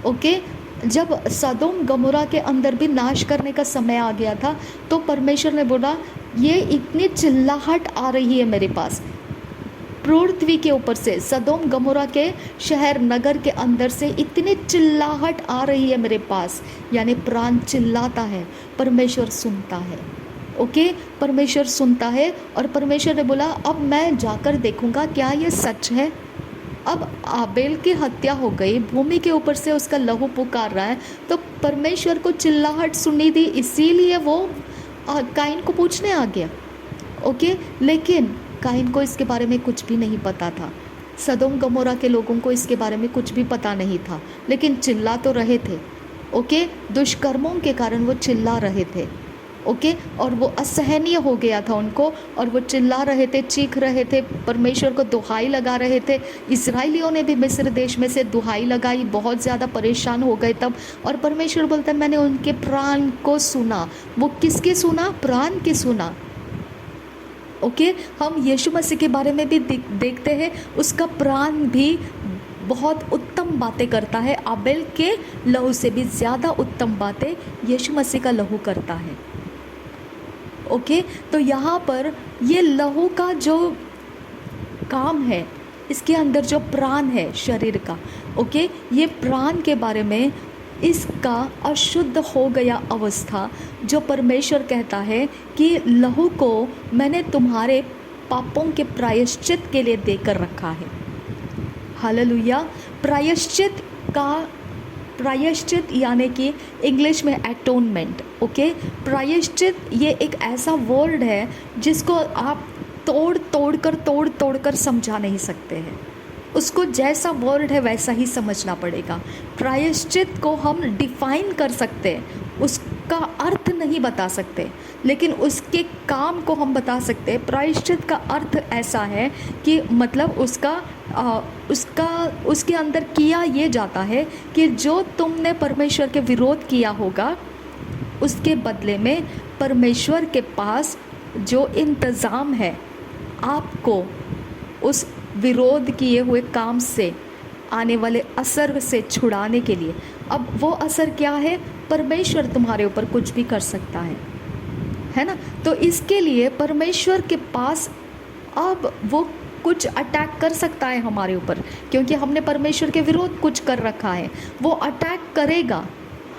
ओके। जब सदोम गमोरा के अंदर भी नाश करने का समय आ गया था तो परमेश्वर ने बोला ये इतनी चिल्लाहट आ रही है मेरे पास पृथ्वी के ऊपर से, सदोम गमोरा के शहर नगर के अंदर से इतनी चिल्लाहट आ रही है मेरे पास, यानी प्राण चिल्लाता है, परमेश्वर सुनता है, ओके। परमेश्वर सुनता है और परमेश्वर ने बोला अब मैं जाकर देखूंगा क्या ये सच है। अब आबेल की हत्या हो गई, भूमि के ऊपर से उसका लहू पुकार रहा है, तो परमेश्वर को चिल्लाहट सुनी थी, इसीलिए वो काइन को पूछने आ गया। ओके, लेकिन काइन को इसके बारे में कुछ भी नहीं पता था, सदोम गमोरा के लोगों को इसके बारे में कुछ भी पता नहीं था, लेकिन चिल्ला तो रहे थे। ओके, दुष्कर्मों के कारण वो चिल्ला रहे थे। ओके, और वो असहनीय हो गया था उनको, और वो चिल्ला रहे थे, चीख रहे थे, परमेश्वर को दुहाई लगा रहे थे। इजराइलियों ने भी मिस्र देश में से दुहाई लगाई, बहुत ज़्यादा परेशान हो गए तब। और परमेश्वर बोलता है मैंने उनके प्राण को सुना। वो किसके सुना? प्राण के सुना। ओके, हम यीशु मसीह के बारे में भी देखते हैं, उसका प्राण भी बहुत उत्तम बातें करता है। आबेल के लहू से भी ज़्यादा उत्तम बातें यीशु मसीह का लहू करता है। ओके, तो यहाँ पर ये लहू का जो काम है, इसके अंदर जो प्राण है शरीर का, ओके, ये प्राण के बारे में इसका अशुद्ध हो गया अवस्था, जो परमेश्वर कहता है कि लहू को मैंने तुम्हारे पापों के प्रायश्चित के लिए देकर रखा है। हालेलुया। प्रायश्चित यानी कि इंग्लिश में एटोनमेंट। ओके, प्रायश्चित ये एक ऐसा वर्ड है जिसको आप तोड़ कर समझा नहीं सकते हैं। उसको जैसा वर्ड है वैसा ही समझना पड़ेगा। प्रायश्चित को हम डिफाइन कर सकते हैं, उसका अर्थ नहीं बता सकते, लेकिन उसके काम को हम बता सकते हैं। प्रायश्चित का अर्थ ऐसा है कि मतलब उसके अंदर किया ये जाता है कि जो तुमने परमेश्वर के विरोध किया होगा, उसके बदले में परमेश्वर के पास जो इंतज़ाम है आपको उस विरोध किए हुए काम से आने वाले असर से छुड़ाने के लिए। अब वो असर क्या है? परमेश्वर तुम्हारे ऊपर कुछ भी कर सकता है ना? तो इसके लिए परमेश्वर के पास अब वो कुछ अटैक कर सकता है हमारे ऊपर, क्योंकि हमने परमेश्वर के विरोध कुछ कर रखा है, वो अटैक करेगा।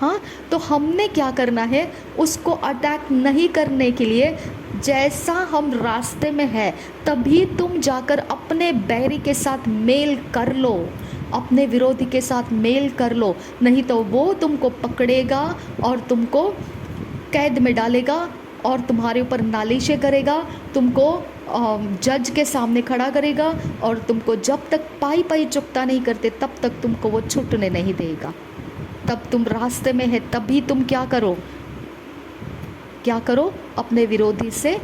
हाँ, तो हमने क्या करना है? उसको अटैक नहीं करने के लिए जैसा हम रास्ते में है तभी तुम जाकर अपने बैरी के साथ मेल कर लो, अपने विरोधी के साथ मेल कर लो, नहीं तो वो तुमको पकड़ेगा और तुमको कैद में डालेगा और तुम्हारे ऊपर नालिशें करेगा, तुमको जज के सामने खड़ा करेगा, और तुमको जब तक पाई चुकता नहीं करते तब तक तुमको वो छूटने नहीं देगा। तब तुम रास्ते में है, तभी तुम क्या करो? अपने विरोधी से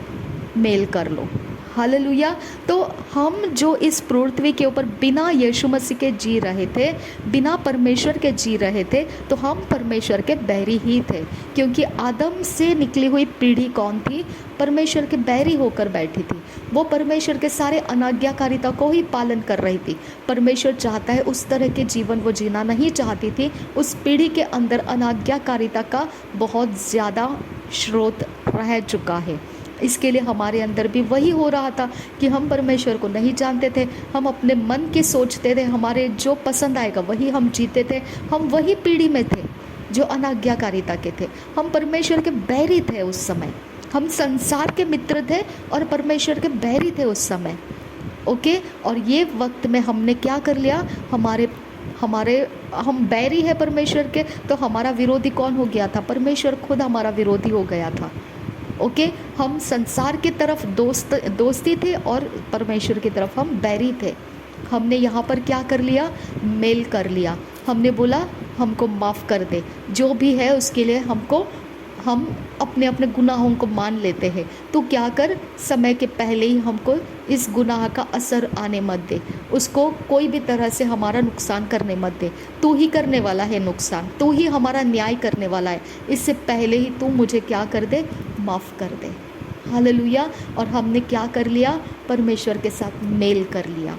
मेल कर लो। हालेलुया। तो हम जो इस पृथ्वी के ऊपर बिना यीशु मसीह के जी रहे थे, बिना परमेश्वर के जी रहे थे, तो हम परमेश्वर के बैरी ही थे, क्योंकि आदम से निकली हुई पीढ़ी कौन थी? परमेश्वर के बैरी होकर बैठी थी। वो परमेश्वर के सारे अनाज्ञाकारिता को ही पालन कर रही थी। परमेश्वर चाहता है उस तरह के जीवन वो जीना नहीं चाहती थी। उस पीढ़ी के अंदर अनाज्ञाकारिता का बहुत ज़्यादा स्रोत रह चुका है। इसके लिए हमारे अंदर भी वही हो रहा था कि हम परमेश्वर को नहीं जानते थे, हम अपने मन की सोचते थे, हमारे जो पसंद आएगा वही हम जीते थे। हम वही पीढ़ी में थे जो अनाज्ञाकारिता के थे। हम परमेश्वर के बैरी थे उस समय। हम संसार के मित्र थे और परमेश्वर के बैरी थे उस समय। ओके, और ये वक्त में हमने क्या कर लिया? हम बैरी है परमेश्वर के, तो हमारा विरोधी कौन हो गया था? परमेश्वर खुद हमारा विरोधी हो गया था। ओके, हम संसार की तरफ दोस्ती थे और परमेश्वर की तरफ हम बैरी थे। हमने यहाँ पर क्या कर लिया? मेल कर लिया। हमने बोला हमको माफ़ कर दे, जो भी है उसके लिए हम अपने अपने गुनाहों को मान लेते हैं। तो क्या कर, समय के पहले ही हमको इस गुनाह का असर आने मत दे, उसको कोई भी तरह से हमारा नुकसान करने मत दे। तू ही करने वाला है नुकसान, तू ही हमारा न्याय करने वाला है, इससे पहले ही तू मुझे क्या कर दे? माफ़ कर दे। हालेलुया। और हमने क्या कर लिया? परमेश्वर के साथ मेल कर लिया।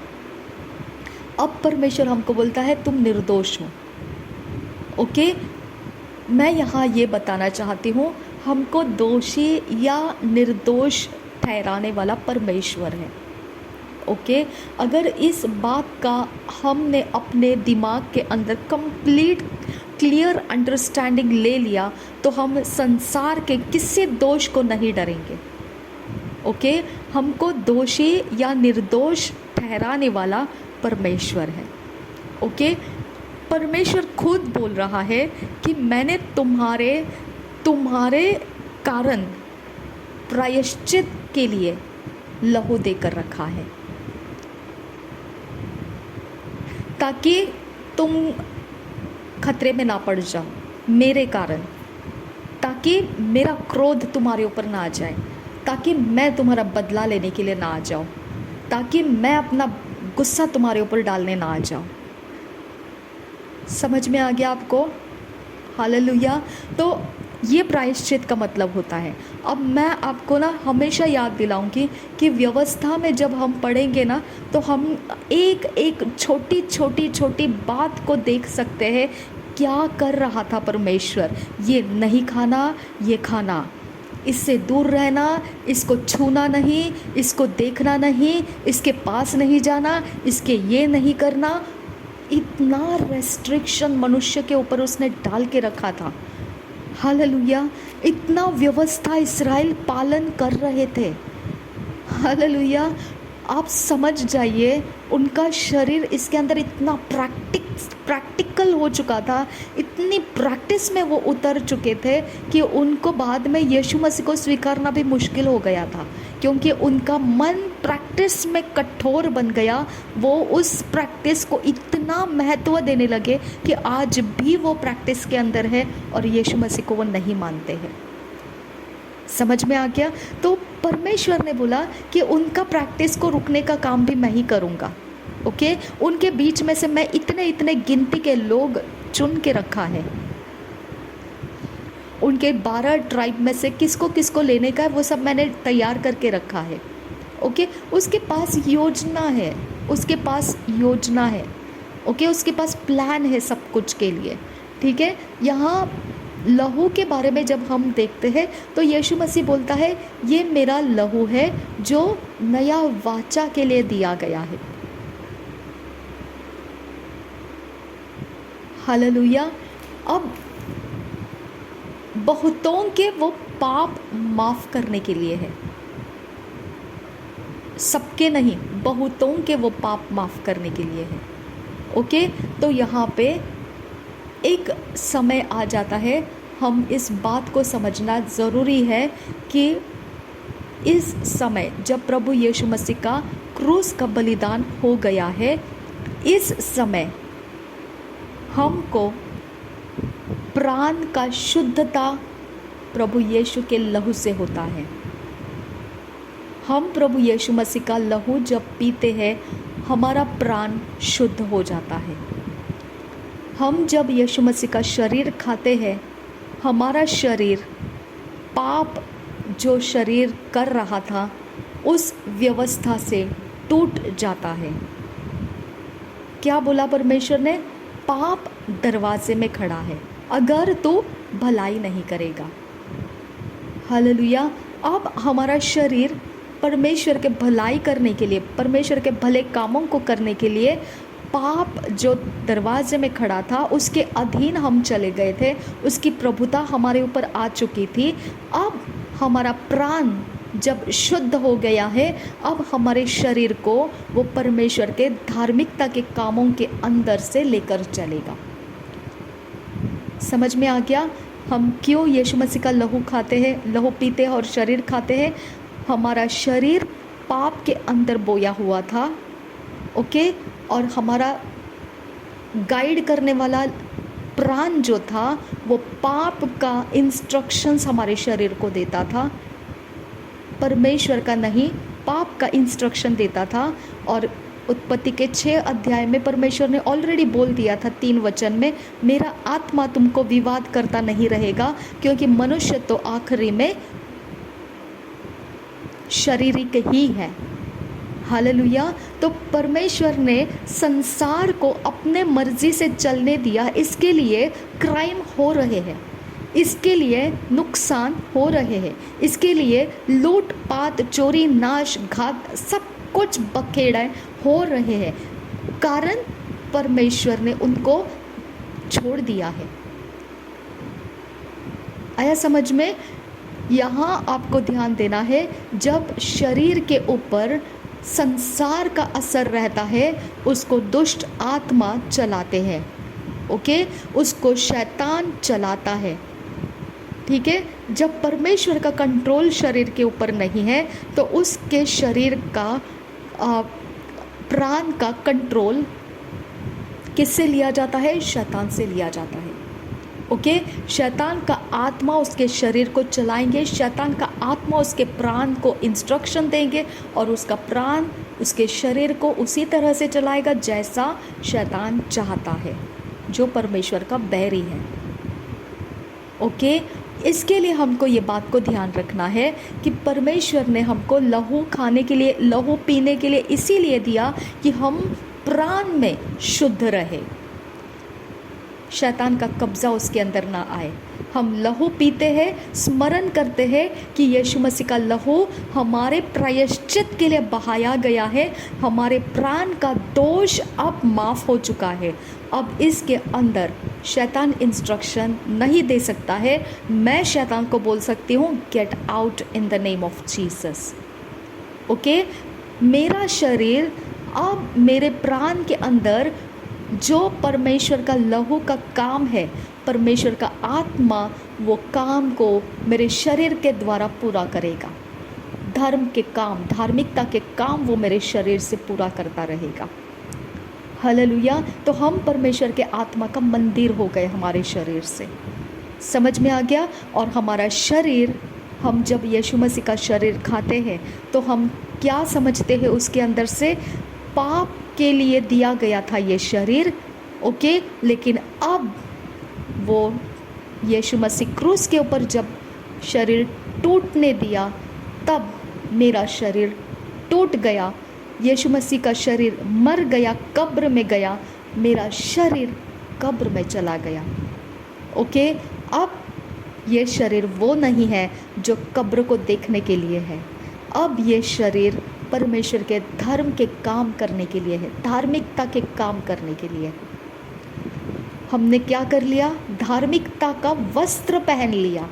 अब परमेश्वर हमको बोलता है तुम निर्दोष हो। ओके, मैं यहाँ ये बताना चाहती हूँ, हमको दोषी या निर्दोष ठहराने वाला परमेश्वर है। ओके, अगर इस बात का हमने अपने दिमाग के अंदर कंप्लीट क्लियर अंडरस्टैंडिंग ले लिया तो हम संसार के किसी दोष को नहीं डरेंगे। ओके, हमको दोषी या निर्दोष ठहराने वाला परमेश्वर है। ओके, परमेश्वर खुद बोल रहा है कि मैंने तुम्हारे कारण प्रायश्चित के लिए लहू देकर रखा है, ताकि तुम खतरे में ना पड़ जाओ मेरे कारण, ताकि मेरा क्रोध तुम्हारे ऊपर ना आ जाए, ताकि मैं तुम्हारा बदला लेने के लिए ना आ जाऊं, ताकि मैं अपना गुस्सा तुम्हारे ऊपर डालने ना आ जाऊं। समझ में आ गया आपको? हालेलुया। तो ये प्रायश्चित का मतलब होता है। अब मैं आपको ना हमेशा याद दिलाऊंगी कि व्यवस्था में जब हम पढ़ेंगे ना, तो हम एक एक छोटी छोटी छोटी बात को देख सकते हैं। क्या कर रहा था परमेश्वर? ये नहीं खाना, ये खाना, इससे दूर रहना, इसको छूना नहीं, इसको देखना नहीं, इसके पास नहीं जाना, इसके ये नहीं करना। इतना रेस्ट्रिक्शन मनुष्य के ऊपर उसने डाल के रखा था। हालेलुया। इतना व्यवस्था इस्राएल पालन कर रहे थे। हालेलुया। आप समझ जाइए, उनका शरीर इसके अंदर इतना प्रैक्टिकल हो चुका था, इतनी प्रैक्टिस में वो उतर चुके थे कि उनको बाद में यीशु मसीह को स्वीकारना भी मुश्किल हो गया था, क्योंकि उनका मन प्रैक्टिस में कठोर बन गया। वो उस प्रैक्टिस को इतना महत्व देने लगे कि आज भी वो प्रैक्टिस के अंदर है और यीशु मसीह को वो नहीं मानते हैं। समझ में आ गया? तो परमेश्वर ने बोला कि उनका प्रैक्टिस को रुकने का काम भी मैं ही करूँगा। ओके, उनके बीच में से मैं इतने इतने गिनती के लोग चुन के रखा है। उनके 12 ट्राइब में से किसको किसको लेने का है वो सब मैंने तैयार करके रखा है। ओके, उसके पास योजना है, उसके पास योजना है। ओके, उसके पास प्लान है सब कुछ के लिए। ठीक है, यहाँ लहू के बारे में जब हम देखते हैं तो यीशु मसीह बोलता है, ये मेरा लहू है जो नया वाचा के लिए दिया गया है। हालेलुया। अब बहुतों के वो पाप माफ़ करने के लिए है, सबके नहीं, बहुतों के वो पाप माफ़ करने के लिए है। ओके, तो यहाँ पे एक समय आ जाता है, हम इस बात को समझना ज़रूरी है कि इस समय जब प्रभु यीशु मसीह का क्रूस का बलिदान हो गया है, इस समय हमको प्राण का शुद्धता प्रभु यीशु के लहू से होता है। हम प्रभु यीशु मसीह का लहू जब पीते हैं, हमारा प्राण शुद्ध हो जाता है। हम जब यीशु मसीह का शरीर खाते हैं, हमारा शरीर पाप जो शरीर कर रहा था उस व्यवस्था से टूट जाता है। क्या बोला परमेश्वर ने? पाप दरवाजे में खड़ा है, अगर तू भलाई नहीं करेगा। हालेलुया। अब हमारा शरीर परमेश्वर के भलाई करने के लिए, परमेश्वर के भले कामों को करने के लिए, पाप जो दरवाजे में खड़ा था उसके अधीन हम चले गए थे, उसकी प्रभुता हमारे ऊपर आ चुकी थी। अब हमारा प्राण जब शुद्ध हो गया है, अब हमारे शरीर को वो परमेश्वर के धार्मिकता के कामों के अंदर से लेकर चलेगा। समझ में आ गया? हम क्यों यीशु मसीह का लहू खाते हैं, लहू पीते हैं और शरीर खाते हैं? हमारा शरीर पाप के अंदर बोया हुआ था। ओके, और हमारा गाइड करने वाला प्राण जो था वो पाप का इंस्ट्रक्शंस हमारे शरीर को देता था, परमेश्वर का नहीं, पाप का इंस्ट्रक्शन देता था। और उत्पत्ति के 6 अध्याय में परमेश्वर ने ऑलरेडी बोल दिया था 3 वचन में, मेरा आत्मा तुमको विवाद करता नहीं रहेगा, क्योंकि मनुष्य तो आखिरी में शारीरिक ही है। हालेलुया। तो परमेश्वर ने संसार को अपने मर्जी से चलने दिया, इसके लिए क्राइम हो रहे हैं, इसके लिए नुकसान हो रहे हैं, इसके लिए लूट पाट चोरी नाश घात सब कुछ बखेड़े हो रहे हैं, कारण परमेश्वर ने उनको छोड़ दिया है। आया समझ में? यहाँ आपको ध्यान देना है, जब शरीर के ऊपर संसार का असर रहता है उसको दुष्ट आत्मा चलाते हैं। ओके, उसको शैतान चलाता है। ठीक है, जब परमेश्वर का कंट्रोल शरीर के ऊपर नहीं है तो उसके शरीर का प्राण का कंट्रोल किससे लिया जाता है? शैतान से लिया जाता है। ओके, शैतान का आत्मा उसके शरीर को चलाएंगे, शैतान का आत्मा उसके प्राण को इंस्ट्रक्शन देंगे और उसका प्राण उसके शरीर को उसी तरह से चलाएगा जैसा शैतान चाहता है, जो परमेश्वर का बैरी है। ओके, इसके लिए हमको ये बात को ध्यान रखना है कि परमेश्वर ने हमको लहू खाने के लिए, लहू पीने के लिए इसीलिए दिया कि हम प्राण में शुद्ध रहे, शैतान का कब्ज़ा उसके अंदर ना आए। हम लहू पीते हैं, स्मरण करते हैं कि यीशु मसीह का लहू हमारे प्रायश्चित के लिए बहाया गया है, हमारे प्राण का दोष अब माफ़ हो चुका है। अब इसके अंदर शैतान इंस्ट्रक्शन नहीं दे सकता है। मैं शैतान को बोल सकती हूँ get out in the name of Jesus. Okay, मेरा शरीर अब मेरे प्राण के अंदर जो परमेश्वर का लहू का काम है, परमेश्वर का आत्मा वो काम को मेरे शरीर के द्वारा पूरा करेगा। धर्म के काम, धार्मिकता के काम वो मेरे शरीर से पूरा करता रहेगा। हालेलुया। तो हम परमेश्वर के आत्मा का मंदिर हो गए हमारे शरीर से। समझ में आ गया? और हमारा शरीर, हम जब यीशु मसीह का शरीर खाते हैं तो हम क्या समझते हैं? उसके अंदर से पाप के लिए दिया गया था ये शरीर। ओके, लेकिन अब वो यीशु मसीह क्रूस के ऊपर जब शरीर टूटने दिया तब मेरा शरीर टूट गया। यीशु मसीह का शरीर मर गया, कब्र में गया, मेरा शरीर कब्र में चला गया। ओके, अब ये शरीर वो नहीं है जो कब्र को देखने के लिए है। अब ये शरीर परमेश्वर के धर्म के काम करने के लिए है, धार्मिकता के काम करने के लिए। हमने क्या कर लिया? धार्मिकता का वस्त्र पहन लिया।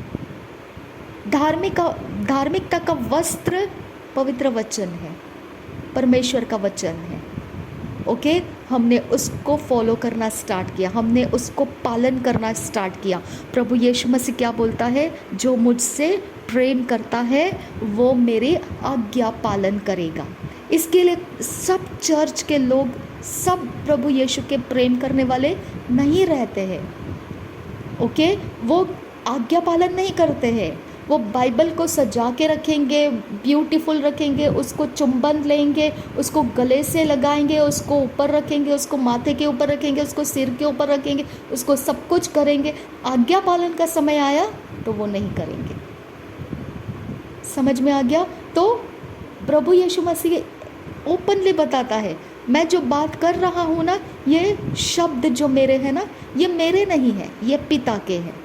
धार्मिकता का वस्त्र पवित्र वचन है, परमेश्वर का वचन है। ओके, हमने उसको फॉलो करना स्टार्ट किया, हमने उसको पालन करना स्टार्ट किया। प्रभु यीशु मसीह क्या बोलता है? जो मुझसे प्रेम करता है वो मेरी आज्ञा पालन करेगा। इसके लिए सब चर्च के लोग, सब प्रभु यीशु के प्रेम करने वाले नहीं रहते हैं। ओके, वो आज्ञा पालन नहीं करते हैं। वो बाइबल को सजा के रखेंगे, ब्यूटीफुल रखेंगे, उसको चुंबन लेंगे, उसको गले से लगाएंगे, उसको ऊपर रखेंगे, उसको माथे के ऊपर रखेंगे, उसको सिर के ऊपर रखेंगे, उसको सब कुछ करेंगे। आज्ञा पालन का समय आया तो वो नहीं करेंगे। समझ में आ गया? तो प्रभु यीशु मसीह ओपनली बताता है, मैं जो बात कर रहा हूँ ना, ये शब्द जो मेरे हैं ना, ये मेरे नहीं है, ये पिता के हैं।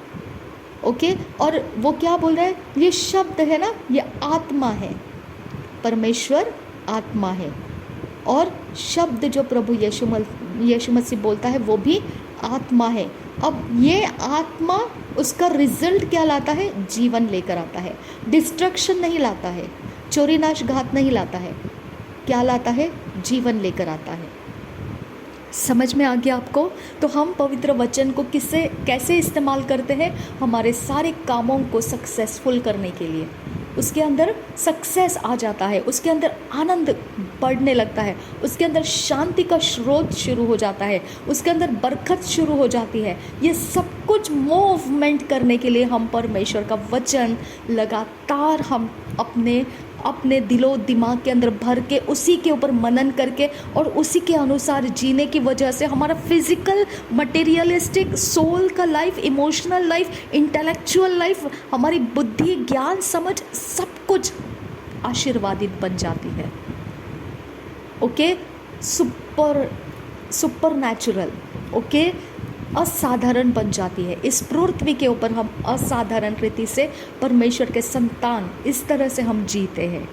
ओके, और वो क्या बोल रहा है? ये शब्द है ना, ये आत्मा है, परमेश्वर आत्मा है। और शब्द जो प्रभु यीशु मसीह बोलता है वो भी आत्मा है। अब ये आत्मा, उसका रिजल्ट क्या लाता है? जीवन लेकर आता है, डिस्ट्रक्शन नहीं लाता है, चोरी नाश घात नहीं लाता है। क्या लाता है? जीवन लेकर आता है। समझ में आ गया आपको? तो हम पवित्र वचन को कैसे इस्तेमाल करते हैं? हमारे सारे कामों को सक्सेसफुल करने के लिए। उसके अंदर सक्सेस आ जाता है, उसके अंदर आनंद बढ़ने लगता है, उसके अंदर शांति का स्रोत शुरू हो जाता है, उसके अंदर बरकत शुरू हो जाती है। ये सब कुछ मूवमेंट करने के लिए हम परमेश्वर का वचन लगातार हम अपने दिलो दिमाग के अंदर भर के, उसी के ऊपर मनन करके और उसी के अनुसार जीने की वजह से हमारा फिजिकल, मटेरियलिस्टिक, सोल का life, emotional life, intellectual life, हमारी बुद्धि, ज्ञान, समझ, सब कुछ आशीर्वादित बन जाती है। ओके, सुपर नेचुरल, ओके, असाधारण बन जाती है। इस पृथ्वी के ऊपर हम असाधारण रीति से परमेश्वर के संतान इस तरह से हम जीते हैं।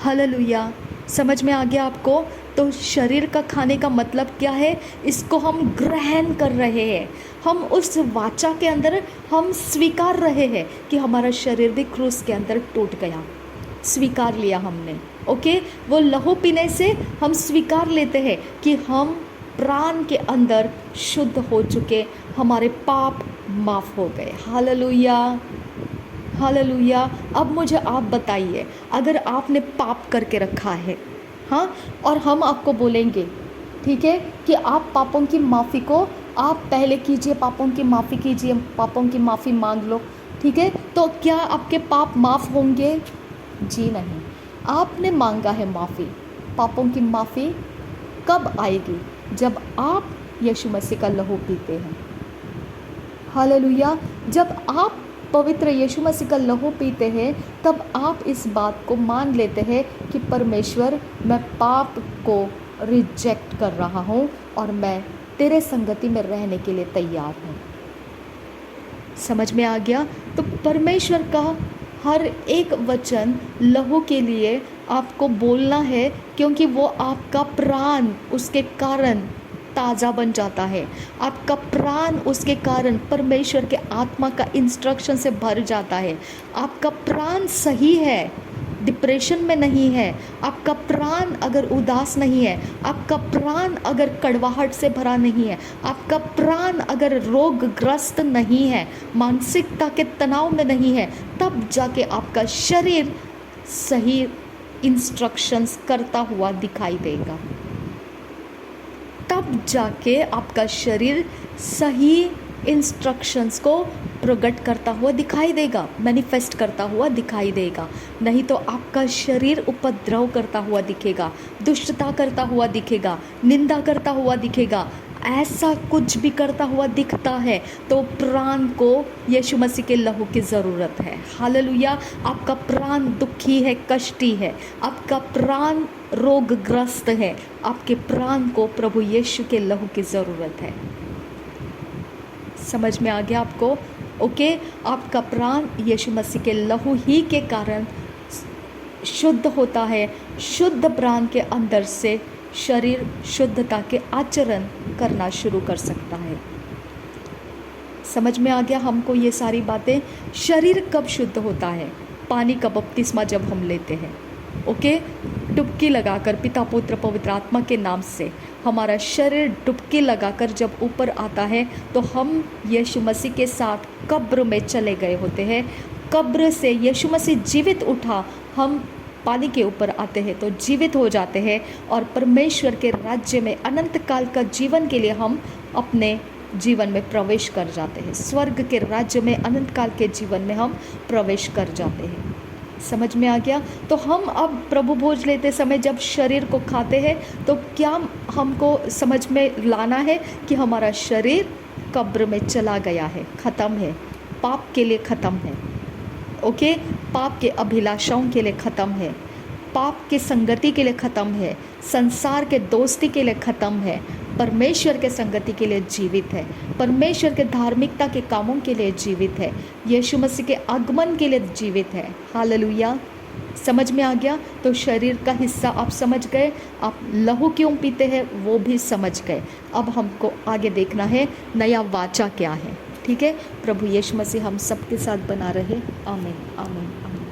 हालेलुया। समझ में आ गया आपको? तो शरीर का खाने का मतलब क्या है? इसको हम ग्रहण कर रहे हैं, हम उस वाचा के अंदर हम स्वीकार रहे हैं कि हमारा शरीर भी क्रूस के अंदर टूट गया। स्वीकार लिया हमने। ओके, वो लहू पीने से हम स्वीकार लेते हैं कि हम प्राण के अंदर शुद्ध हो चुके, हमारे पाप माफ़ हो गए। Hallelujah, hallelujah. अब मुझे आप बताइए, अगर आपने पाप करके रखा है, हाँ, और हम आपको बोलेंगे, ठीक है, कि आप पापों की माफ़ी को आप पहले कीजिए, पापों की माफ़ी कीजिए, पापों की माफ़ी मांग लो, ठीक है, तो क्या आपके पाप माफ़ होंगे? जी नहीं। आपने मांगा है माफ़ी, पापों की माफ़ी कब आएगी? जब आप यीशु मसीह का लहू पीते हैं। हालेलुया। जब आप पवित्र यीशु मसीह का लहू पीते हैं, तब आप इस बात को मान लेते हैं कि परमेश्वर, मैं पाप को रिजेक्ट कर रहा हूँ और मैं तेरे संगति में रहने के लिए तैयार हूँ। समझ में आ गया? तो परमेश्वर का हर एक वचन लहू के लिए आपको बोलना है, क्योंकि वो आपका प्राण उसके कारण ताज़ा बन जाता है। आपका प्राण उसके कारण परमेश्वर के आत्मा का इंस्ट्रक्शन से भर जाता है। आपका प्राण सही है, डिप्रेशन में नहीं है। आपका प्राण अगर उदास नहीं है, आपका प्राण अगर कड़वाहट से भरा नहीं है, आपका प्राण अगर रोगग्रस्त नहीं है, मानसिकता के तनाव में नहीं है, तब जाके आपका शरीर सही इंस्ट्रक्शंस करता हुआ दिखाई देगा। तब जाके आपका शरीर सही इंस्ट्रक्शंस को प्रकट करता हुआ दिखाई देगा, मैनिफेस्ट करता हुआ दिखाई देगा। नहीं तो आपका शरीर उपद्रव करता हुआ दिखेगा, दुष्टता करता हुआ दिखेगा, निंदा करता हुआ दिखेगा। ऐसा कुछ भी करता हुआ दिखता है तो प्राण को यीशु मसीह के लहू की ज़रूरत है। हालेलुया। आपका प्राण दुखी है, कष्टी है, आपका प्राण रोगग्रस्त है, आपके प्राण को प्रभु यीशु के लहू की ज़रूरत है। समझ में आ गया आपको? ओके, आपका प्राण यीशु मसीह के लहू ही के कारण शुद्ध होता है। शुद्ध प्राण के अंदर से शरीर शुद्धता के आचरण करना शुरू कर सकता है। समझ में आ गया हमको ये सारी बातें? शरीर कब शुद्ध होता है? पानी का बपतिस्मा जब हम लेते हैं, ओके, डुबकी लगाकर पिता पुत्र पवित्र आत्मा के नाम से हमारा शरीर डुबकी लगाकर जब ऊपर आता है तो हम यीशु मसीह के साथ कब्र में चले गए होते हैं। कब्र से यीशु मसीह जीवित उठा, हम पानी के ऊपर आते हैं तो जीवित हो जाते हैं और परमेश्वर के राज्य में अनंत काल का जीवन के लिए हम अपने जीवन में प्रवेश कर जाते हैं। स्वर्ग के राज्य में अनंत काल के जीवन में हम प्रवेश कर जाते हैं। समझ में आ गया? तो हम अब प्रभु भोज लेते समय जब शरीर को खाते हैं तो क्या हमको समझ में लाना है कि हमारा शरीर कब्र में चला गया है, ख़त्म है, पाप के लिए ख़त्म है, ओके, पाप के अभिलाषाओं के लिए ख़त्म है, पाप की संगति के लिए ख़त्म है, संसार के दोस्ती के लिए ख़त्म है, परमेश्वर के संगति के लिए जीवित है, परमेश्वर के धार्मिकता के कामों के लिए जीवित है, यीशु मसीह के आगमन के लिए जीवित है। हालेलुया। समझ में आ गया? तो शरीर का हिस्सा आप समझ गए, आप लहू क्यों पीते हैं वो भी समझ गए। अब हमको आगे देखना है नया वाचा क्या है। ठीक है, प्रभु यीशु मसीह हम सबके साथ बना रहे। आमीन, आमीन, आमीन।